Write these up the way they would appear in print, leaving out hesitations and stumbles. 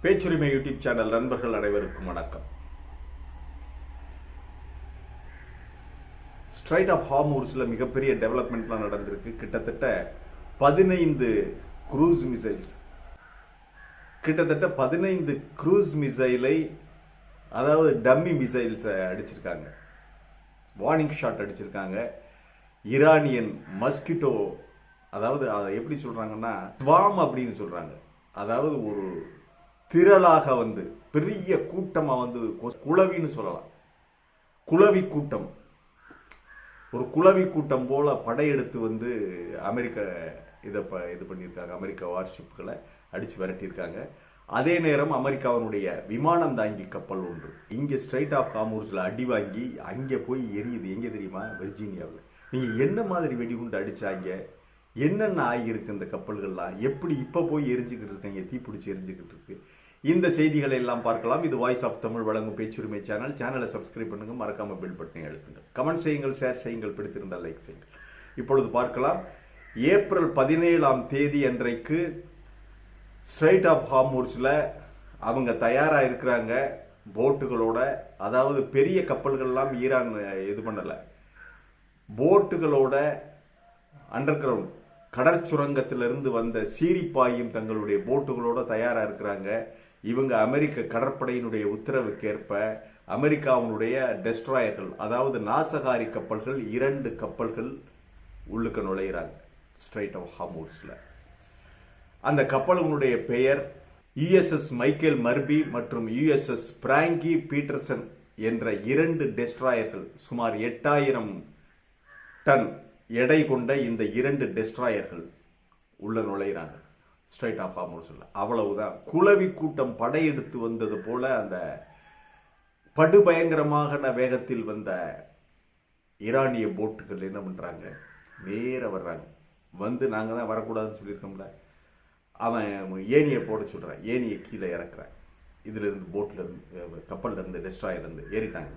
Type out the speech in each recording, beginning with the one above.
பேச்சுரிமை YouTube channel நண்பர்கள் அனைவருக்கும் வணக்கம். ஸ்ட்ரைட் ஆஃப் ஹார்மூஸ்ல மிகப்பெரிய டெவலப்மெண்ட்லாம் நடந்திருக்கு. கிட்டத்தட்ட 15 குரூஸ் மிசைல்ஸ் கிட்டத்தட்ட 15 குரூஸ் மிசைலை, அதாவது டம்மி மிசைல்ஸை அடிச்சிருக்காங்க. வார்னிங் ஷாட் அடிச்சிருக்காங்க. ஈரானியன் மஸ்கிட்டோ, அதாவது அதை எப்படி சொல்றாங்கன்னா ஸ்வாம் அப்படின்னு சொல்றாங்க. அதாவது ஒரு திரளாக வந்து பெரிய கூட்டமா வந்து குளவின்னு சொல்லலாம். குளவி கூட்டம், ஒரு குளவி கூட்டம் போல படையெடுத்து வந்து அமெரிக்க இது பண்ணியிருக்காங்க. அமெரிக்க வார்ஷிப்களை அடிச்சு விரட்டியிருக்காங்க. அதே நேரம் அமெரிக்காவினுடைய விமானம் தாங்கி கப்பல் ஒன்று இங்க ஸ்ட்ரைட் ஆஃப் ஹார்மூஸ்ல அடி வாங்கி அங்கே போய் எரியுது. எங்க தெரியுமா? வெர்ஜீனியாவில். நீங்க என்ன மாதிரி வெடிகுண்டு அடிச்சாங்க, என்னென்ன ஆகியிருக்கு இந்த கப்பல்கள்லாம், எப்படி இப்ப போய் எரிஞ்சுக்கிட்டு இருக்காங்க, தீப்பிடிச்சு எரிஞ்சுக்கிட்டு இருக்கு. இந்த செய்திகளை எல்லாம் பார்க்கலாம். இது வாய்ஸ் ஆஃப் தமிழ் வழங்கும் பேச்சுரிமை சேனல். சேனலை சப்ஸ்கிரைப் பண்ணுங்க, மறக்காம பெல் பட்டனை அழுத்துங்க, கமெண்ட் செய்யுங்கள், ஷேர் செய்யுங்கள், பிடித்திருந்தால் லைக் செய்யுங்கள். இப்பொழுது பார்க்கலாம். ஏப்ரல் 17 அன்றைக்கு ஸ்ட்ரைட் ஆஃப் ஹார்மூஸ்ல அவங்க தயாரா இருக்கிறாங்க போட்டுகளோட. அதாவது பெரிய கப்பல்கள்லாம் ஈரான் இது பண்ணல, போட்டுகளோட அண்டர் கிரவுண்ட் கடற்சுரங்கத்திலிருந்து வந்த சீரிப்பாயும் தங்களுடைய போட்டுகளோட தயாரா இருக்கிறாங்க. இவங்க அமெரிக்க கடற்படையினுடைய உத்தரவுக்கேற்ப அமெரிக்காவுடைய டெஸ்ட்ராயர்கள், அதாவது நாசகாரி கப்பல்கள், 2 கப்பல்கள் உள்ளுக்க நுழைகிறாங்க ஸ்ட்ரைட் ஆஃப் ஹார்மூஸ்ல. அந்த கப்பல்களுடைய பெயர் USS மைக்கேல் மர்பி மற்றும் USS பிராங்கி பீட்டர்சன் என்ற 2 டெஸ்ட்ராயர்கள். சுமார் 8000 டன் எடை கொண்ட இந்த 2 டெஸ்ட்ராயர்கள் உள்ள நுழைகிறாங்க ஸ்ட்ரைட் ஆஃப் ஹார்மூஸ்ல. அவ்வளவுதான். குளவி கூட்டம் படையெடுத்து வந்தது போல அந்த படுபயங்கரமான வேகத்தில் வந்த ஈரானிய போட்டுகள் என்ன பண்றாங்க, நேர வர்றாங்க. வந்து நாங்க தான் வரக்கூடாதுன்னு சொல்லியிருக்கோம்ல, அவன் ஏனியை போட சொல்றான், ஏனியை கீழே இறக்குறான். இதுல இருந்து போட்ல இருந்து, கப்பல்ல இருந்து, டெஸ்ட்ராயர்ல இருந்து ஏறிட்டாங்க.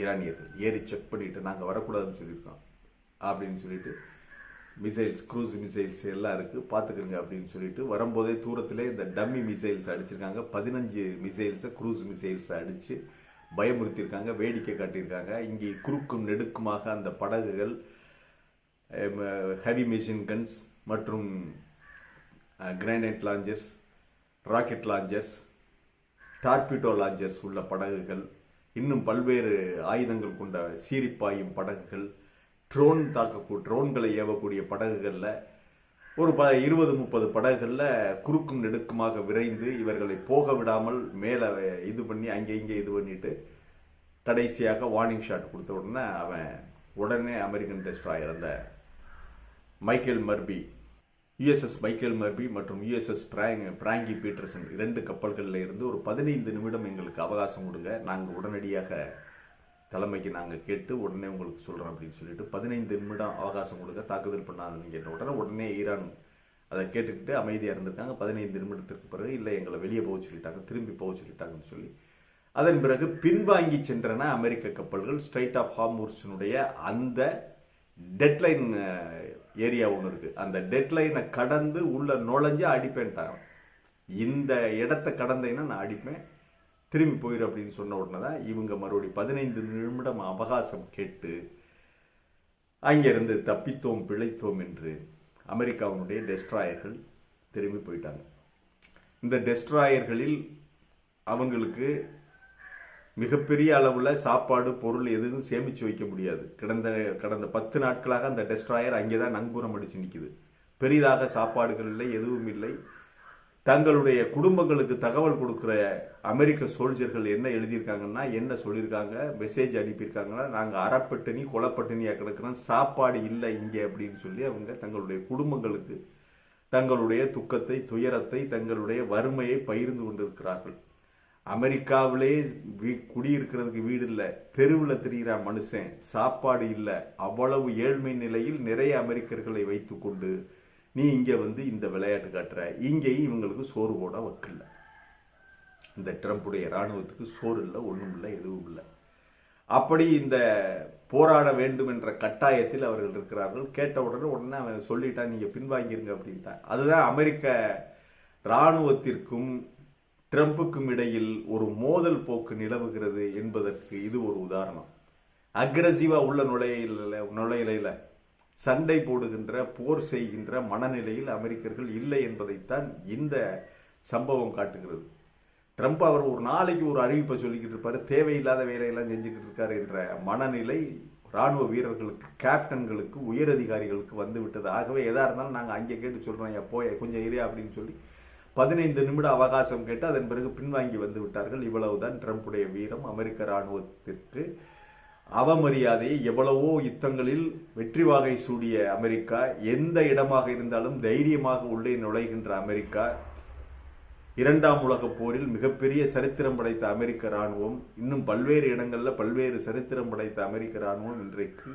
ஈரானியர்கள் ஏறி செக் பண்ணிட்டு நாங்க வரக்கூடாதுன்னு சொல்லியிருக்கோம் அப்படின்னு சொல்லிட்டு, மிசைல்ஸ், குரூஸ் மிசைல்ஸ் எல்லாம் இருக்கு, பாத்துக்கோங்க அப்படின்னு சொல்லிட்டு வரும்போதே தூரத்திலே இந்த டம்மி மிசைல்ஸ் அடிச்சிருக்காங்க. 15 மிசைல்ஸை, குரூஸ் மிசைல்ஸ் அடிச்சு பயமுறுத்திருக்காங்க, வேடிக்கை காட்டியிருக்காங்க. இங்கே குறுக்கும் நெடுக்குமாக அந்த படகுகள், ஹெவி மிஷின் கன்ஸ் மற்றும் granite launchers, rocket launchers, torpedo launchers உள்ள படகுகள், இன்னும் பல்வேறு ஆயுதங்கள் கொண்ட சீரிப்பாயும் படகுகள், ட்ரோன்களை ஏவக்கூடிய படகுகள்ல ஒரு 20-30 படகுகள்ல குறுக்கும் நெடுக்குமாக விரைந்து இவர்களை போக விடாமல் மேல இது பண்ணி அங்கே இங்கே இது பண்ணிட்டு கடைசியாக வார்னிங் ஷாட் கொடுத்த உடனே அமெரிக்கன் டெஸ்ட்ராயர் அந்த Michael Murphy, USS Michael Murphy மற்றும் USS பிராங்கி பீட்டர்சன் 2 கப்பல்கள்ல இருந்து ஒரு 15 நிமிடம் எங்களுக்கு அவகாசம் கொடுங்க, நாங்கள் உடனடியாக தலைமைக்கு நாங்கள் கேட்டு உடனே உங்களுக்கு சொல்றோம் அப்படின்னு சொல்லிட்டு 15 நிமிடம் அவகாசம் கொடுங்க, தாக்குதல் பண்ணாதீங்க. உடனே ஈரான் அதை கேட்டுக்கிட்டு அமைதியா இருந்திருக்காங்க. 15 நிமிடத்திற்கு பிறகு இல்லை, எங்களை வெளியே போக சொல்லிட்டாங்க, திரும்பி போக சொல்லிட்டாங்கன்னு சொல்லி அதன் பிறகு பின்வாங்கி சென்றன அமெரிக்க கப்பல்கள். ஸ்ட்ரைட் ஆஃப் ஹார்மூஸினுடைய அந்த டெட்லைன் ஏரியா ஒன்று இருக்கு, அந்த டெட்லைனை கடந்து உள்ள நுழைஞ்சு அடிப்பேன்ட்டாங்க. இந்த இடத்தை கடந்தேன்னா நான் அடிப்பேன், திரும்பி போயிரு அப்படின்னு சொன்ன உடனே தான் இவங்க மறுபடியும் 15 நிமிடம் அவகாசம் கேட்டு அங்கிருந்து தப்பித்தோம் பிழைத்தோம் என்று அமெரிக்காவுடைய டெஸ்ட்ராயர்கள் திரும்பி போயிட்டாங்க. இந்த டெஸ்ட்ராயர்களில் அவங்களுக்கு மிகப்பெரிய அளவுல சாப்பாடு, பொருள் எதுவும் சேமிச்சு வைக்க முடியாது. கடந்த 10 நாட்களாக அந்த டெஸ்ட்ராயர் அங்கேதான் நங்கூரம் அடிச்சு நிக்குது. பெரிதாக சாப்பாடுகள் இல்லை, எதுவும் இல்லை. தங்களுடைய குடும்பங்களுக்கு தகவல் கொடுக்கிற அமெரிக்க சோல்ஜர்கள் என்ன எழுதியிருக்காங்கன்னா, என்ன சொல்லியிருக்காங்க, மெசேஜ் அனுப்பியிருக்காங்கன்னா, நாங்க அறப்பட்டினி கொலப்பட்டினியா கிடக்கிறோம், சாப்பாடு இல்லை இங்கே அப்படின்னு சொல்லி அவங்க தங்களுடைய குடும்பங்களுக்கு தங்களுடைய துக்கத்தை, துயரத்தை, தங்களுடைய வறுமையை பகிர்ந்து கொண்டிருக்கிறார்கள். அமெரிக்காவிலே குடியிருக்கிறதுக்கு வீடு இல்லை, தெருவில் திரிகிற மனுஷன், சாப்பாடு இல்லை, அவ்வளவு ஏழ்மை நிலையில் நிறைய அமெரிக்கர்களை வைத்துக்கொண்டு நீ இங்க வந்து இந்த விளையாட்டு காட்டுற. இங்கேயும் இவங்களுக்கு சோறு போட வக்கில்ல. இந்த ட்ரம்புடைய ராணுவத்துக்கு சோறு இல்லை, ஒண்ணும் இல்லை, எதுவும் இல்லை. அப்படி இந்த போராட வேண்டும் என்ற கட்டாயத்தில் அவர்கள் இருக்கிறார்கள். கேட்ட உடனே அவன் சொல்லிட்டான், நீங்க பின்வாங்கிருங்க அப்படின்ட்டான். அதுதான் அமெரிக்க இராணுவத்திற்கும் ட்ரம்புக்கும் இடையில் ஒரு மோதல் போக்கு நிலவுகிறது என்பதற்கு இது ஒரு உதாரணம். அக்ரசிவா உள்ள நுழையில சண்டை போடுகின்ற போர் செய்கின்ற மனநிலையில் அமெரிக்கர்கள் இல்லை என்பதைத்தான் இந்த சம்பவம் காட்டுகிறது. ட்ரம்ப் அவர் ஒரு நாளைக்கு ஒரு அறிவிப்பை சொல்லிக்கிட்டு இருப்பாரு, தேவையில்லாத வேலையெல்லாம் செஞ்சுக்கிட்டு இருக்காரு என்ற மனநிலை ராணுவ வீரர்களுக்கு, கேப்டன்களுக்கு, உயரதிகாரிகளுக்கு வந்து விட்டது. ஆகவே எதா இருந்தாலும் நாங்கள் அங்கே கேட்டு சொல்றோம், போய் கொஞ்சம் இரு அப்படின்னு சொல்லி 15 நிமிட அவகாசம் கேட்டு அதன் பிறகு பின்வாங்கி வந்து விட்டார்கள். இவ்வளவுதான் ட்ரம்புடைய வீரம். அமெரிக்க ராணுவத்திற்கு அவமரியாதையை எவ்வளவோ யுத்தங்களில் வெற்றி வாகை சூடிய அமெரிக்கா, எந்த இடமாக இருந்தாலும் தைரியமாக உள்ளே நுழைகின்ற அமெரிக்கா, 2ஆம் உலகப் போரில் மிகப்பெரிய சரித்திரம் படைத்த அமெரிக்க ராணுவம், இன்னும் பல்வேறு இடங்களில் பல்வேறு சரித்திரம் படைத்த அமெரிக்க ராணுவம் இன்றைக்கு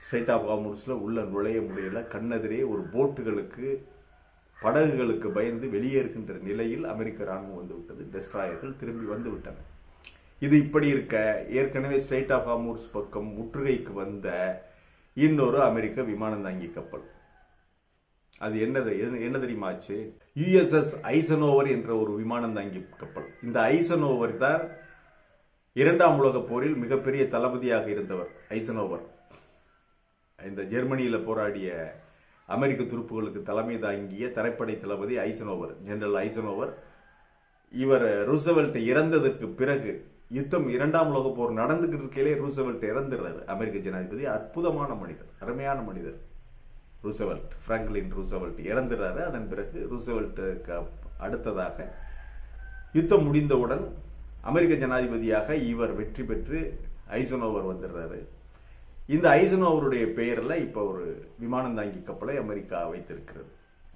ஸ்ட்ரெய்ட் ஆஃப் ஹார்முஸ்ல உள்ள நுழைய முடியல. கண்ணெதிரே ஒரு போட்டுகளுக்கு, படகுகளுக்கு பயந்து வெளியேறுகின்ற நிலையில் அமெரிக்க ராணுவம் வந்து விட்டது. டெஸ்ட்ராயர்கள் திரும்பி வந்து விட்டன. இது இப்படி இருக்க, ஏற்கனவே ஸ்ட்ரெய்ட் ஆஃப் ஹார்முஸ் பக்கம் முற்றுகைக்கு வந்த இன்னொரு அமெரிக்க விமானம் தாங்கி கப்பல், அது என்ன தெரியுமா ஆச்சு? USS ஐசனோவர் என்ற ஒரு விமானம் தாங்கி கப்பல். இந்த ஐசனோவர் தான் 2ஆம் உலகப் போரில் மிகப்பெரிய தளபதியாக இருந்தவர். ஐசனோவர் இந்த ஜெர்மனியில போராடிய அமெரிக்க துருப்புகளுக்கு தலைமை தாங்கிய தரைப்படை தளபதி ஐசனோவர், ஜெனரல் ஐசனோவர். இவர் ரூசவெல்ட் இறந்ததற்கு பிறகு, யுத்தம் 2ஆம் உலகப் போர் நடந்துகிட்டு இருக்கையிலே ரூசவெல்ட் இறந்துடுறாரு. அமெரிக்க ஜனாதிபதி, அற்புதமான மனிதர், அருமையான மனிதர் ரூசவெல்ட், பிராங்க்லின் ரூசவெல்ட் இறந்துடுறாரு. அதன் பிறகு ரூசவெல்ட்டுக்கு அடுத்ததாக யுத்தம் முடிந்தவுடன் அமெரிக்க ஜனாதிபதியாக இவர் வெற்றி பெற்று ஐசனோவர் வந்துடுறாரு. இந்த ஐசனோவருடைய பெயர்ல இப்ப ஒரு விமானம் தாங்கி கப்பலை அமெரிக்கா வைத்திருக்கிறது.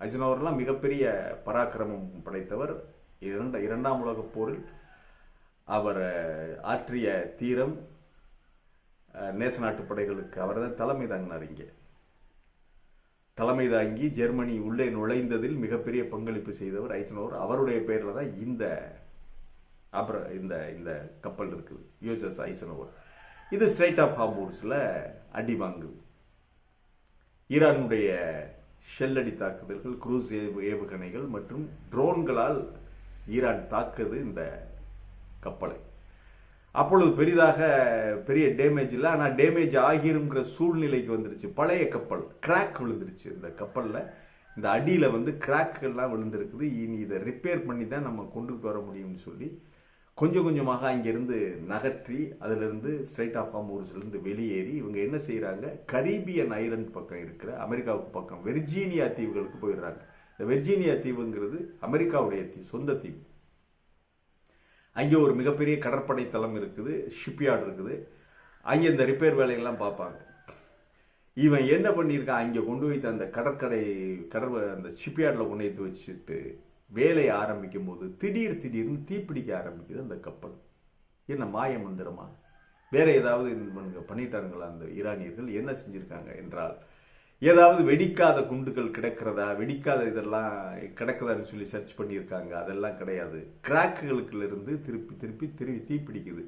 ஐசனோவர்லாம் மிகப்பெரிய பராக்கிரமம் படைத்தவர். 2ஆம் உலகப் போரில் அவர் ஆற்றிய தீரம், நேச நாட்டு படைகளுக்கு அவர் தான் தலைமை தாங்கினார். இங்கே தலைமை தாங்கி ஜெர்மனி உள்ளே நுழைந்ததில் மிகப்பெரிய பங்களிப்பு செய்தவர் ஐசனோவர். அவருடைய பெயர்ல தான் இந்த கப்பல் இருக்குது, USS ஐசனோவர். இது ஸ்ட்ரெய்ட் ஆஃப் ஹார்முஸ்ல அடி வாங்குது. ஈரானுடைய ஷெல்லடி தாக்குதல்கள், குரூஸ் ஏவுகணைகள் மற்றும் ட்ரோன்களால் ஈரான் தாக்குது இந்த கப்பலை. அப்பொழுது பெரிய டேமேஜ் இல்லை, ஆனால் டேமேஜ் ஆகிருங்கிற சூழ்நிலைக்கு வந்துருச்சு. பழைய கப்பல், கிராக் விழுந்துருச்சு. இந்த கப்பல்ல இந்த அடியில கிராக்கெல்லாம் விழுந்திருக்குது. இனி இதை ரிப்பேர் பண்ணி தான் நம்ம கொண்டு வர முடியும்னு சொல்லி கொஞ்சம் கொஞ்சமாக அங்கிருந்து நகற்றி, அதிலிருந்து ஸ்ட்ரெய்ட் ஆஃப் ஹார்முஸ்ல இருந்து வெளியேறி இவங்க என்ன செய்யறாங்க, கரீபியன் ஐலண்ட் பக்கம் இருக்கிற அமெரிக்காவுக்கு பக்கம் வெர்ஜீனியா தீவுகளுக்கு போயிடுறாங்க. இந்த வெர்ஜீனியா தீவுங்கிறது அமெரிக்காவுடைய சொந்த தீவு. அங்கே ஒரு மிகப்பெரிய கடற்படை தளம் இருக்குது, ஷிப்யார்டு இருக்குது. அங்கே இந்த ரிப்பேர் வேலையெல்லாம் பார்ப்பாங்க. இவன் என்ன பண்ணியிருக்கான், அங்கே கொண்டு வைத்து அந்த ஷிப்யார்டில் கொண்டு வைத்து வச்சுட்டு வேலையை ஆரம்பிக்கும் போது திடீர்னு தீப்பிடிக்க ஆரம்பிக்குது அந்த கப்பல். என்ன மாய மந்திரமா, வேற ஏதாவது பண்ணிட்டாருங்களா அந்த ஈரானியர்கள்? என்ன செஞ்சிருக்காங்க என்றால், ஏதாவது வெடிக்காத குண்டுகள் கிடைக்கிறதா, வெடிக்காத இதெல்லாம் கிடைக்குதான்னு சொல்லி சர்ச் பண்ணியிருக்காங்க. அதெல்லாம் கிடையாது. கிராக்குகளுக்குள்ள இருந்து திருப்பி தீப்பிடிக்குது.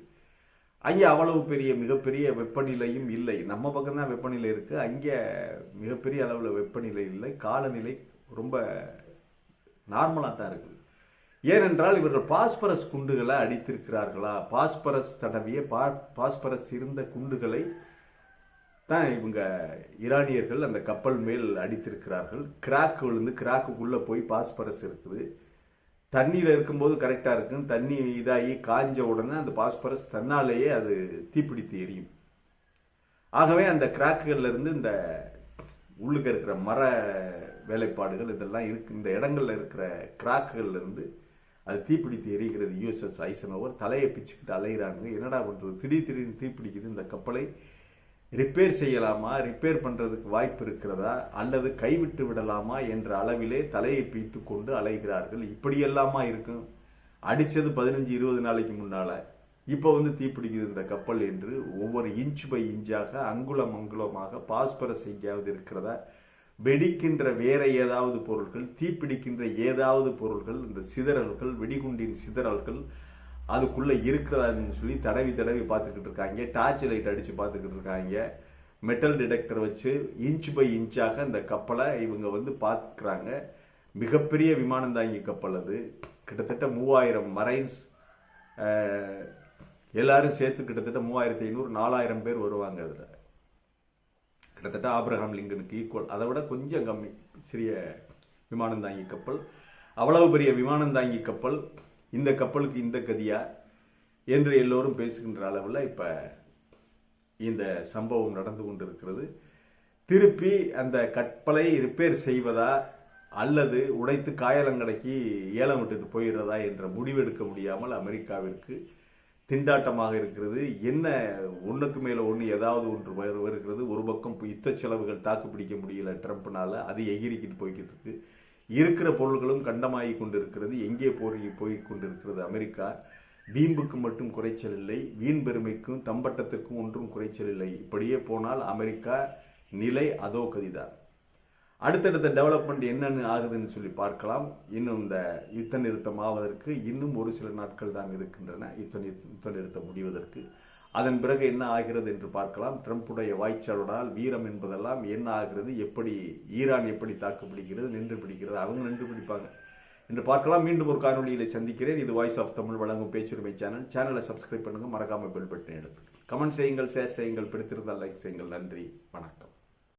அங்கே அவ்வளவு மிகப்பெரிய வெப்பநிலையும் இல்லை. நம்ம பக்கம் தான் வெப்பநிலை இருக்கு, அங்கே மிகப்பெரிய அளவில் வெப்பநிலை இல்லை. காலநிலை ரொம்ப நார்மலா தான் இருக்குது. ஏனென்றால் இவர்கள் பாஸ்பரஸ் குண்டுகளை அடித்திருக்கிறார்களா, பாஸ்பரஸ் தடவிய பாஸ்பரஸ் இருந்த குண்டுகளை தான் இவங்க ஈரானியர்கள் அந்த கப்பல் மேல் அடித்திருக்கிறார்கள். கிராக் விழுந்து கிராக்குக்குள்ள போய் பாஸ்பரஸ் இருக்குது. தண்ணியில் இருக்கும்போது கரெக்டா இருக்கு, தண்ணி இதாகி காஞ்ச உடனே அந்த பாஸ்பரஸ் தன்னாலேயே அது தீப்பிடித்து எரியும். ஆகவே அந்த கிராக்குகள்ல இருந்து இந்த உள்ளுக்கு இருக்கிற மர வேலைப்பாடுகள் இதெல்லாம் இருக்கு, இந்த இடங்கள்ல இருக்கிற கிராக்குகள்ல இருந்து அது தீப்பிடித்து எரிகிறது. USS ஐசனோவர் தலையை பிச்சுக்கிட்டு அலைகிறாங்க. என்னடா பண்றது, திடீர்னு தீப்பிடிக்குது. இந்த கப்பலை ரிப்பேர் செய்யலாமா, ரிப்பேர் பண்றதுக்கு வாய்ப்பு இருக்கிறதா, அல்லது கைவிட்டு விடலாமா என்ற அளவிலே தலையை பீத்து கொண்டு அலைகிறார்கள். இப்படியெல்லாமா இருக்கும், அடிச்சது 15-20 நாளைக்கு முன்னால, இப்ப தீப்பிடிக்குது இந்த கப்பல் என்று ஒவ்வொரு இன்ச் பை இன்ச்சாக, அங்குலமாக பாஸ்பரஸ் எங்கேயாவது இருக்கிறதா, வெடிக்கின்ற வேற ஏதாவது பொருட்கள், தீப்பிடிக்கின்ற ஏதாவது பொருட்கள், இந்த சிதறல்கள், வெடிகுண்டின் சிதறல்கள் அதுக்குள்ள இருக்கிறதான்னு சொல்லி தடவி பார்த்துக்கிட்டு இருக்காங்க. டார்ச் லைட் அடிச்சு பார்த்துக்கிட்டு இருக்காங்க. மெட்டல் டிடெக்டர் வச்சு இன்ச் பை இன்ச்சாக அந்த கப்பலை இவங்க பார்த்துக்கிறாங்க. மிகப்பெரிய விமானம் தாங்கி கப்பல் அது. கிட்டத்தட்ட 3000 மரைன்ஸ் எல்லாரும் சேர்த்து கிட்டத்தட்ட 3500 4000 பேர் வருவாங்க. அதுல கிட்டத்தட்ட ஆப்ரஹாம் லிங்கனுக்கு ஈக்குவல், அதை விட கொஞ்சம் கம்மி, சிறிய விமானம் தாங்கி கப்பல். அவ்வளவு பெரிய விமானம் தாங்கி கப்பல், இந்த கப்பலுக்கு இந்த கதியா என்று எல்லோரும் பேசுகின்ற அளவில் இப்ப இந்த சம்பவம் நடந்து கொண்டிருக்கிறது. திருப்பி அந்த கப்பலை ரிப்பேர் செய்வதா அல்லது உடைத்து காயலங்கடைக்கு ஏலம் விட்டுட்டு போயிடுறதா என்ற முடிவெடுக்க முடியாமல் அமெரிக்காவிற்கு திண்டாட்டமாக இருக்கிறது. என்ன ஒன்றுக்கு மேல ஒன்று ஏதாவது ஒன்று வருகிறது. ஒரு பக்கம் யுத்த செலவுகள் தாக்கு பிடிக்க முடியல ட்ரம்ப்னால, அது எகிரிக்கிட்டு போய்கிட்டு இருக்கு. இருக்கிற பொருள்களும் கண்டமாகி கொண்டிருக்கிறது. எங்கே போய் கொண்டிருக்கிறது அமெரிக்கா. வீம்புக்கு மட்டும் குறைச்சல் இல்லை, வீண் பெருமைக்கும் தம்பட்டத்திற்கும் ஒன்றும் குறைச்சல் இல்லை. இப்படியே போனால் அமெரிக்கா நிலை அதோ கதிதான். அடுத்தடுத்த டெவலப்மெண்ட் என்னன்னு ஆகுதுன்னு சொல்லி பார்க்கலாம். இன்னும் இந்த யுத்த நிறுத்தம் ஆவதற்கு இன்னும் ஒரு சில நாட்கள் தான் இருக்கின்றன, யுத்த நிறுத்தம் முடிவதற்கு. அதன் பிறகு என்ன ஆகிறது என்று பார்க்கலாம். ட்ரம்புடைய வாய்ச்சாலுடால் வீரம் என்பதெல்லாம் என்ன ஆகிறது, எப்படி ஈரான் எப்படி தாக்கு பிடிக்கிறது, நின்று பிடிக்கிறது, அவங்க நின்று பிடிப்பாங்க என்று பார்க்கலாம். மீண்டும் ஒரு காணொலியில சந்திக்கிறேன். இது வாய்ஸ் ஆஃப் தமிழ் வழங்கும் பேச்சுரிமை சேனலை சப்ஸ்கிரைப் பண்ணுங்க, மறக்காம பெல் பட்டனை எடுத்து கமெண்ட் செய்யுங்கள், ஷேர் செய்யுங்கள், பிடித்திருந்தால் லைக் செய்யுங்கள். நன்றி, வணக்கம்.